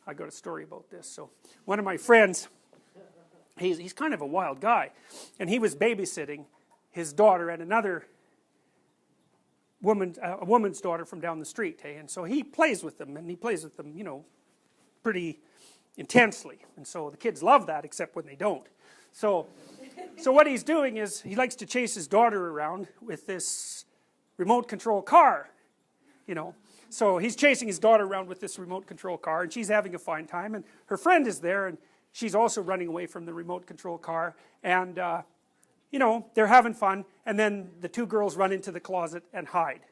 I got a story about this. So one of my friends, he's kind of a wild guy, and he was babysitting his daughter and another a woman's daughter from down the street, hey? And so he plays with them, and he plays with them, you know, pretty intensely. And so the kids love that, except when they don't. So what he's doing is he likes to chase his daughter around with this remote control car, you know. So he's chasing his daughter around with this remote control car, and she's having a fine time, and her friend is there, and she's also running away from the remote control car, and you know, they're having fun, and then the two girls run into the closet and hide.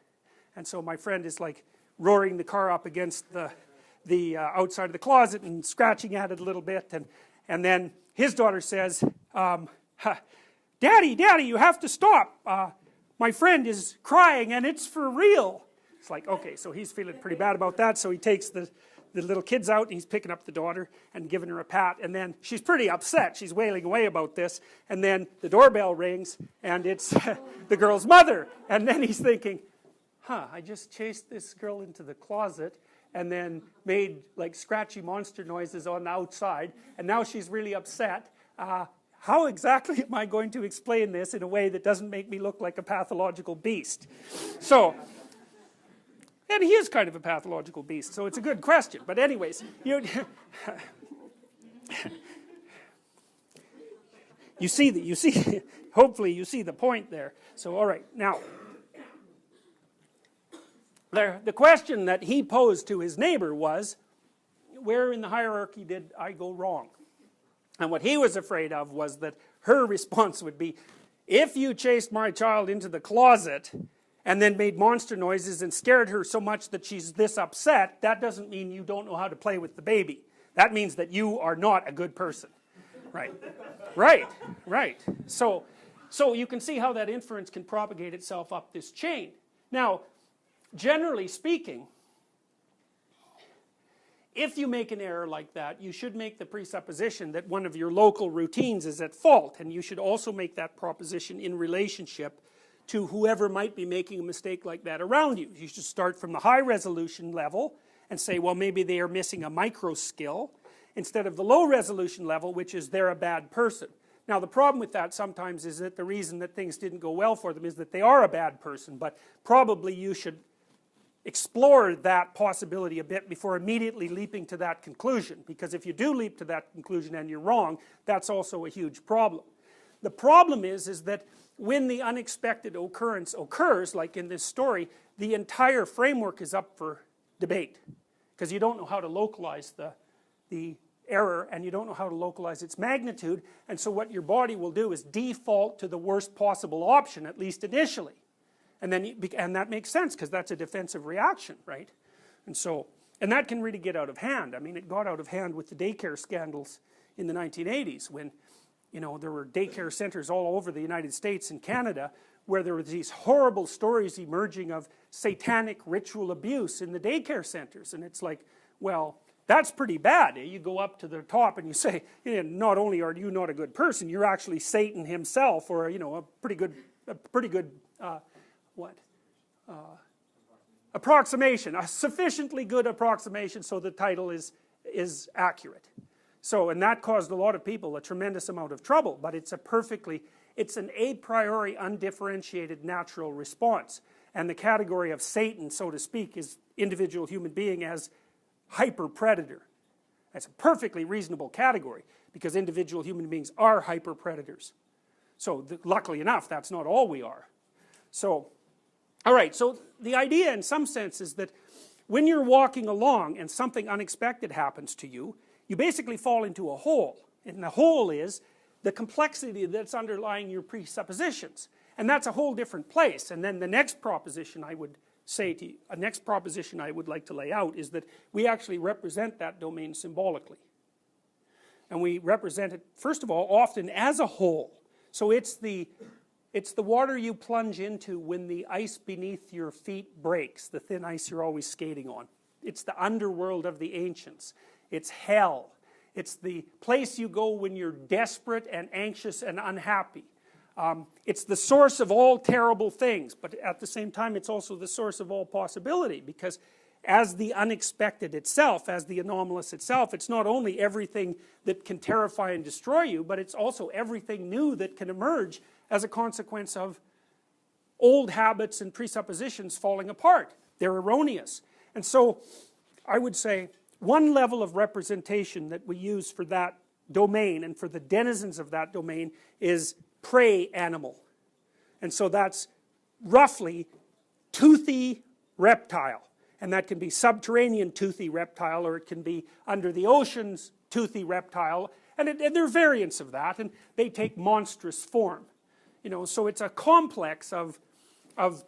And so my friend is like roaring the car up against the outside of the closet and scratching at it a little bit, and then his daughter says, Daddy, you have to stop. My friend is crying and it's for real. It's like, okay, so he's feeling pretty bad about that, so he takes the little kids out, and he's picking up the daughter and giving her a pat, and then she's pretty upset, she's wailing away about this, and then the doorbell rings, and it's the girl's mother, and then he's thinking, I just chased this girl into the closet, and then made like scratchy monster noises on the outside, and now she's really upset. How exactly am I going to explain this in a way that doesn't make me look like a pathological beast? So, and he is kind of a pathological beast, so it's a good question. But anyways, you see, hopefully you see the point there. So all right, now, the question that he posed to his neighbor was, where in the hierarchy did I go wrong? And what he was afraid of was that her response would be, if you chased my child into the closet and then made monster noises and scared her so much that she's this upset, that doesn't mean you don't know how to play with the baby. That means that you are not a good person. Right. Right. So you can see how that inference can propagate itself up this chain. Now, generally speaking, if you make an error like that, you should make the presupposition that one of your local routines is at fault, and you should also make that proposition in relationship to whoever might be making a mistake like that around you. You should start from the high resolution level and say, well, maybe they are missing a micro skill, instead of the low resolution level, which is they're a bad person. Now the problem with that sometimes is that the reason that things didn't go well for them is that they are a bad person, but probably you should explore that possibility a bit before immediately leaping to that conclusion, because if you do leap to that conclusion and you're wrong, that's also a huge problem. The problem is that when the unexpected occurrence occurs, like in this story, the entire framework is up for debate, because you don't know how to localize the error, and you don't know how to localize its magnitude, and so what your body will do is default to the worst possible option, at least initially. And that makes sense, because that's a defensive reaction, right? And that can really get out of hand. I mean, it got out of hand with the daycare scandals in the 1980s, when, you know, there were daycare centers all over the United States and Canada where there were these horrible stories emerging of satanic ritual abuse in the daycare centers. And it's like, well, that's pretty bad. You go up to the top and you say, not only are you not a good person, you're actually Satan himself, or, you know, a pretty good approximation, a sufficiently good approximation so the title is accurate. So, and that caused a lot of people a tremendous amount of trouble, but it's an a priori undifferentiated natural response. And the category of Satan, so to speak, is individual human being as hyper-predator. That's a perfectly reasonable category, because individual human beings are hyper-predators. So, luckily enough, that's not all we are. So, alright, so the idea in some sense is that when you're walking along and something unexpected happens to you, you basically fall into a hole. And the hole is the complexity that's underlying your presuppositions. And that's a whole different place. And then the next proposition I would say to you, a next proposition I would like to lay out is that we actually represent that domain symbolically. And we represent it, first of all, often as a hole. So it's the water you plunge into when the ice beneath your feet breaks, the thin ice you're always skating on. It's the underworld of the ancients. It's hell. It's the place you go when you're desperate and anxious and unhappy. It's the source of all terrible things, but at the same time it's also the source of all possibility, because as the unexpected itself, as the anomalous itself. It's not only everything that can terrify and destroy you, but it's also everything new that can emerge as a consequence of old habits and presuppositions falling apart. They're erroneous. And so I would say one level of representation that we use for that domain and for the denizens of that domain is prey animal. And so that's roughly toothy reptile. And that can be subterranean toothy reptile, or it can be under the oceans toothy reptile. And there are variants of that, and they take monstrous form. You know, so it's a complex of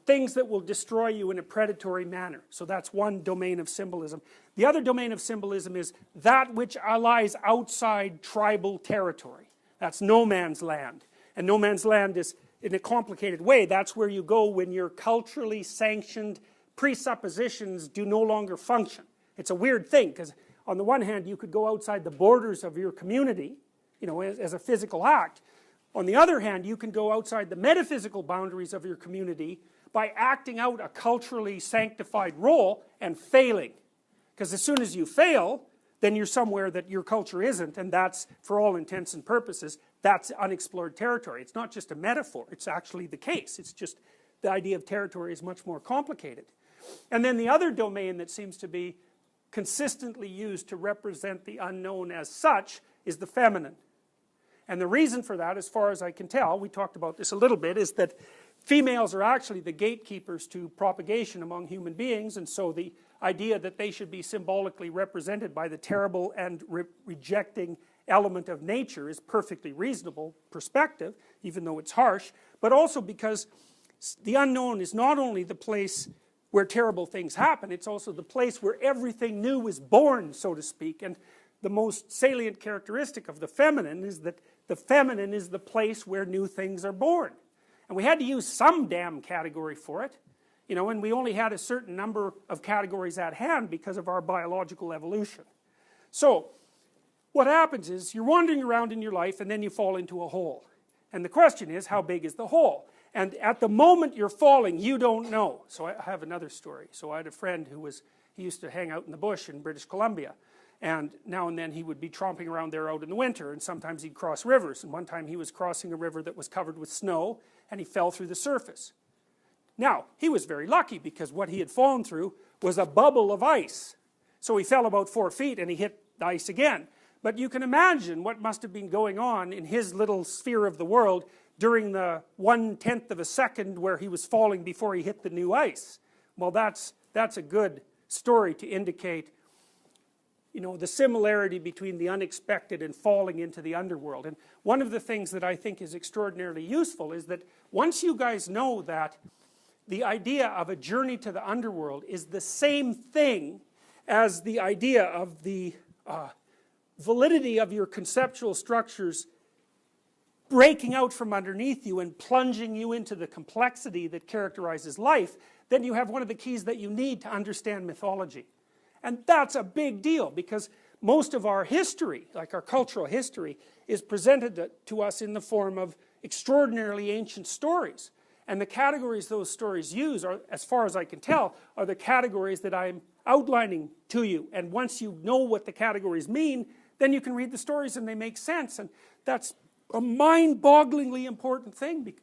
things that will destroy you in a predatory manner. So that's one domain of symbolism. The other domain of symbolism is that which lies outside tribal territory. That's no man's land. And no man's land is, in a complicated way, that's where you go when your culturally sanctioned presuppositions do no longer function. It's a weird thing, because on the one hand you could go outside the borders of your community, you know, as a physical act. On the other hand, you can go outside the metaphysical boundaries of your community by acting out a culturally sanctified role and failing. Because as soon as you fail, then you're somewhere that your culture isn't, and that's, for all intents and purposes, that's unexplored territory. It's not just a metaphor, it's actually the case. It's just the idea of territory is much more complicated. And then the other domain that seems to be consistently used to represent the unknown as such is the feminine. And the reason for that, as far as I can tell, we talked about this a little bit, is that females are actually the gatekeepers to propagation among human beings, and so the idea that they should be symbolically represented by the terrible and rejecting element of nature is perfectly reasonable perspective, even though it's harsh, but also because the unknown is not only the place where terrible things happen, it's also the place where everything new is born, so to speak. And the most salient characteristic of the feminine is that the feminine is the place where new things are born. And we had to use some damn category for it, you know, and we only had a certain number of categories at hand because of our biological evolution. So what happens is you're wandering around in your life and then you fall into a hole. And the question is, how big is the hole? And at the moment you're falling, you don't know. So I have another story. So I had a friend he used to hang out in the bush in British Columbia. And now and then he would be tromping around there out in the winter, and sometimes he'd cross rivers. And one time he was crossing a river that was covered with snow, and he fell through the surface. Now, he was very lucky, because what he had fallen through was a bubble of ice. So he fell about 4 feet and he hit the ice again. But you can imagine what must have been going on in his little sphere of the world during the 1/10 of a second where he was falling before he hit the new ice. Well, that's a good story to indicate, you know, the similarity between the unexpected and falling into the underworld. And one of the things that I think is extraordinarily useful is that once you guys know that the idea of a journey to the underworld is the same thing as the idea of the validity of your conceptual structures breaking out from underneath you and plunging you into the complexity that characterizes life, then you have one of the keys that you need to understand mythology. And that's a big deal, because most of our history, like our cultural history, is presented to us in the form of extraordinarily ancient stories. And the categories those stories use, are, as far as I can tell, are the categories that I'm outlining to you. And once you know what the categories mean, then you can read the stories and they make sense. And that's a mind-bogglingly important thing,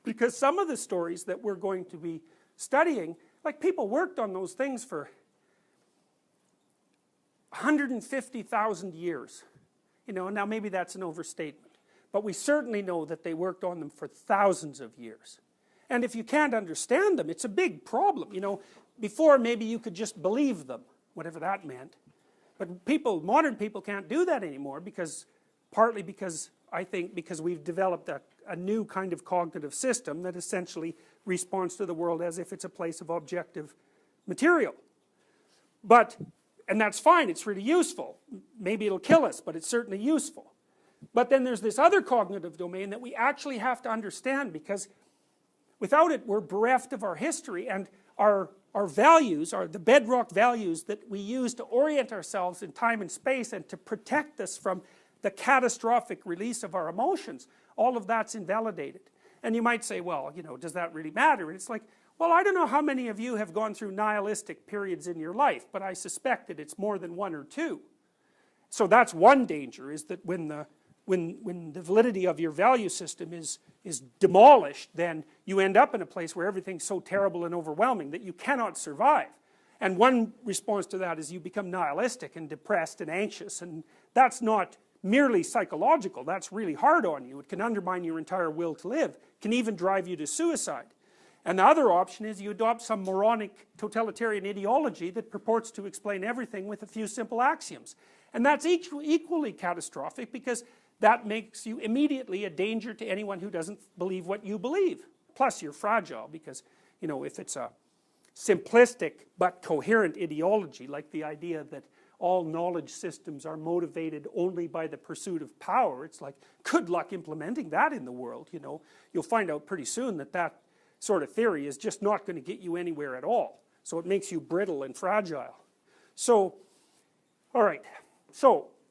because some of the stories that we're going to be studying, like, people worked on those things for 150,000 years. You know, now maybe that's an overstatement, but we certainly know that they worked on them for thousands of years. And if you can't understand them, it's a big problem. You know, before maybe you could just believe them, whatever that meant. But people, modern people, can't do that anymore, because, partly because, I think, because we've developed a new kind of cognitive system that essentially responds to the world as if it's a place of objective material. But, and that's fine, it's really useful. Maybe it'll kill us, but it's certainly useful. But then there's this other cognitive domain that we actually have to understand, because without it, we're bereft of our history, and our values, the bedrock values that we use to orient ourselves in time and space and to protect us from the catastrophic release of our emotions, all of that's invalidated. And you might say, well, you know, does that really matter? And it's like, Well, I don't know how many of you have gone through nihilistic periods in your life, but I suspect that it's more than one or two. So that's one danger, is that when the validity of your value system is demolished, then you end up in a place where everything's so terrible and overwhelming that you cannot survive. And one response to that is you become nihilistic and depressed and anxious, and that's not merely psychological, that's really hard on you. It can undermine your entire will to live, it can even drive you to suicide. And the other option is you adopt some moronic totalitarian ideology that purports to explain everything with a few simple axioms. And that's equally catastrophic, because that makes you immediately a danger to anyone who doesn't believe what you believe. Plus you're fragile, because, you know, if it's a simplistic but coherent ideology, like the idea that all knowledge systems are motivated only by the pursuit of power, it's like, good luck implementing that in the world, you know. You'll find out pretty soon that that sort of theory is just not going to get you anywhere at all. So it makes you brittle and fragile. So, all right, so